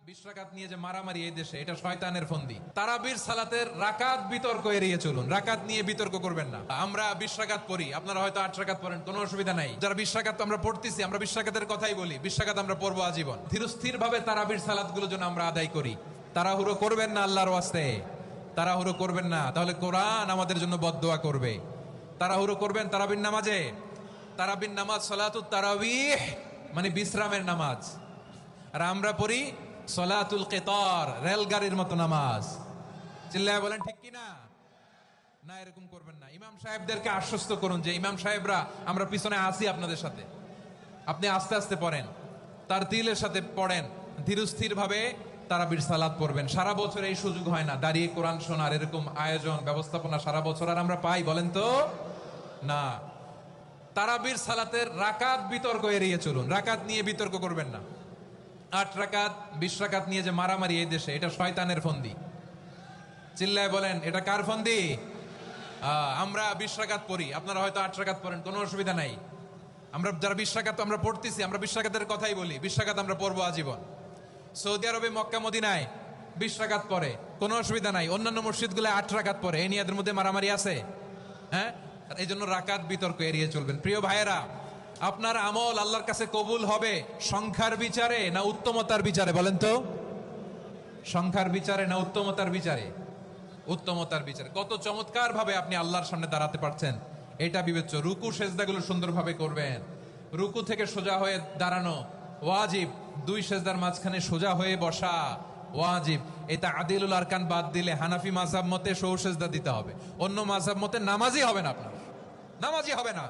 20 রাকাত নিয়ে যে মারামারি এই দেশে, এটা শয়তানের ফন্দি। তারাবির সালাতের রাকাত বিতর্ক এড়িয়ে চলুন, রাকাত নিয়ে বিতর্ক করবেন না। আমরা 20 রাকাত পড়ি, আপনারা হয়তো 8 রাকাত পড়েন, কোনো অসুবিধা নাই। যারা 20 রাকাত আমরা পড়তেছি, আমরা 20 রাকাতের কথাই বলি, 20 রাকাত আমরা পড়বো আজীবন। ধীরস্থির ভাবে তারাবির সালাত গুলো যেন আমরা আদায় করি। তাড়াহুড়ো করবেন না আল্লাহর ওয়াস্তে, তাড়াহুড়ো করবেন না, তাহলে কোরআন আমাদের জন্য বদদোয়া করবে। তাড়াহুড়ো করবেন তারাবির নামাজে। তারাবির নামাজ সালাতুত তারাবিহ মানে বিশ্রামের নামাজ, আর আমরা পড়ি সলাতুল কিতার, রেলগাড়ির মতো নামাজ। চিল্লায় বলেন ঠিক কি না? না, এরকম করবেন না। ইমাম সাহেবদেরকে আশ্বস্ত করুন যে ইমাম সাহেবরা আমরা পিছনে আসি আপনাদের সাথে, আপনি আস্তে আস্তে পড়েন, তার তিলের সাথে পড়েন, ধীরস্থির ভাবে তারাবির সালাত পড়বেন। সারা বছর এই সুযোগ হয় না দাঁড়িয়ে কোরআন শোনার, এরকম আয়োজন ব্যবস্থাপনা সারা বছর আর আমরা পাই বলেন তো না। তারাবির সালাতের রাকাত বিতর্ক এড়িয়ে চলুন, রাকাত নিয়ে বিতর্ক করবেন না। 8 রাকাত 20 রাকাত নিয়ে যে মারামারি এই দেশে, এটা শয়তানের ফন্দি। চিল্লায় বলেন এটা কার ফন্দি? আমরা 20 রাকাত পড়ি, আপনারা হয়তো 8 রাকাত পড়েন, কোনো অসুবিধা নাই। আমরা যারা 20 রাকাত আমরা পড়তেছি, আমরা 20 রাকাতের কথাই বলি, 20 রাকাত আমরা পড়বো আজীবন। সৌদি আরবে মক্কা মদিনায় 20 রাকাত পড়ে, কোনো অসুবিধা নাই। অন্যান্য মসজিদগুলো 8 রাকাত পড়ে, এই নিয়ে এদের মধ্যে মারামারি আছে? হ্যাঁ, এই জন্য রাকাত বিতর্ক এড়িয়ে চলবেন। প্রিয় ভাইয়েরা, আপনার আমল আল্লাহর কাছে কবুল হবে সংখ্যার বিচারে না উত্তমতার বিচারে? বলেন তো, সংখ্যার বিচারে না উত্তমতার বিচারে? উত্তমতার বিচারে। কত চমৎকার ভাবে আপনি আল্লাহর সামনে দাঁড়াতে পারছেন এটা বিবেচ্য। রুকু সেজদাগুলো সুন্দরভাবে করবেন, রুকু থেকে সোজা হয়ে দাঁড়ানো ওয়াজিব, 2 সেজদার মাঝখানে সোজা হয়ে বসা ওয়াজিব। এটা আদিলুল আরকান বাদ দিলে হানাফি মাযহাব মতে সৌ সেজদা দিতে হবে, অন্য মাযহাব মতে নামাজই হবে না, আপনার নামাজই হবে না।